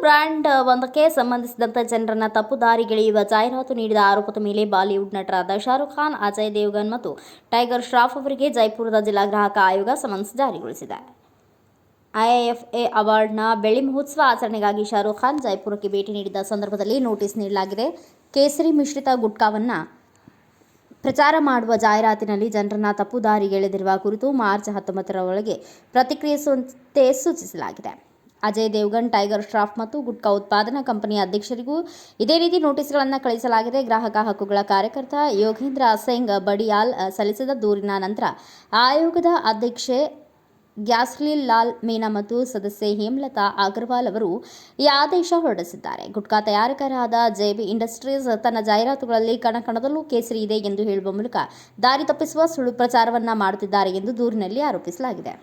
Brand ಒಂದಕ್ಕೆ ಸಂಬಂಧಿಸಿದಂತೆ ಜನರನ್ನ ತಪ್ಪು ದಾರಿಗೆಳೆಯುವ ಜಾಹೀರಾತು ನೀಡಿದ ಆರೋಪದ ಮೇಲೆ ಬಾಲಿವುಡ್ ನಟರಾದ ಶಾರುಖ್ ಖಾನ್, ಅಜಯ್ ದೇವಗನ್ ಮತ್ತು ಟೈಗರ್ ಶ್ರಾಫ್ ಅವರಿಗೆ ಜೈಪುರದ ಜಿಲ್ಲಾ ಗ್ರಾಹಕ ಆಯೋಗ ಸಮನ್ಸ್ ಜಾರಿಗೊಳಿಸಿದೆ. ಐಎಎಫ್ಎ ಅವಾರ್ಡ್ನ ಬೆಳ್ಳಿ ಮಹೋತ್ಸವ ಆಚರಣೆಗಾಗಿ ಶಾರುಖ್ ಖಾನ್ ಜೈಪುರಕ್ಕೆ ಭೇಟಿ ನೀಡಿದ್ದ ಸಂದರ್ಭದಲ್ಲಿ ನೋಟಿಸ್ ನೀಡಲಾಗಿದೆ. ಕೇಸರಿ ಮಿಶ್ರಿತ ಗುಟ್ಕಾವನ್ನು ಪ್ರಚಾರ ಮಾಡುವ ಜಾಹೀರಾತಿನಲ್ಲಿ ಜನರನ್ನ ತಪ್ಪು ದಾರಿಗೆಳೆದಿರುವ ಕುರಿತು ಮಾರ್ಚ್ 19ರ ಒಳಗೆ ಪ್ರತಿಕ್ರಿಯಿಸುವಂತೆ ಸೂಚಿಸಲಾಗಿದೆ. ಅಜಯ್ ದೇವಗನ್, ಟೈಗರ್ ಶ್ರಾಫ್ ಮತ್ತು ಗುಟ್ಕಾ ಉತ್ಪಾದನಾ ಕಂಪನಿಯ ಅಧ್ಯಕ್ಷರಿಗೂ ಇದೇ ರೀತಿ ನೋಟಿಸ್ಗಳನ್ನು ಕಳುಹಿಸಲಾಗಿದೆ. ಗ್ರಾಹಕ ಹಕ್ಕುಗಳ ಕಾರ್ಯಕರ್ತ ಯೋಗೇಂದ್ರ ಸಿಂಗ್ ಬಡಿಯಾಲ್ ಸಲ್ಲಿಸಿದ ದೂರಿನ ನಂತರ ಆಯೋಗದ ಅಧ್ಯಕ್ಷೆ ಗ್ಯಾಸ್ಲಿನ್ ಲಾಲ್ ಮೀನಾ ಮತ್ತು ಸದಸ್ಯೆ ಹೇಮಲತಾ ಅಗರ್ವಾಲ್ ಅವರು ಈ ಆದೇಶ ಹೊರಡಿಸಿದ್ದಾರೆ. ಗುಟ್ಕಾ ತಯಾರಕರಾದ ಜೆಬಿ ಇಂಡಸ್ಟ್ರೀಸ್ ತನ್ನ ಜಾಹೀರಾತುಗಳಲ್ಲಿ ಕಣಕಣದಲ್ಲೂ ಕೇಸರಿ ಇದೆ ಎಂದು ಹೇಳುವ ಮೂಲಕ ದಾರಿ ತಪ್ಪಿಸುವ ಸುಳ್ಳು ಪ್ರಚಾರವನ್ನು ಮಾಡುತ್ತಿದ್ದಾರೆ ಎಂದು ದೂರಿನಲ್ಲಿ ಆರೋಪಿಸಲಾಗಿದೆ.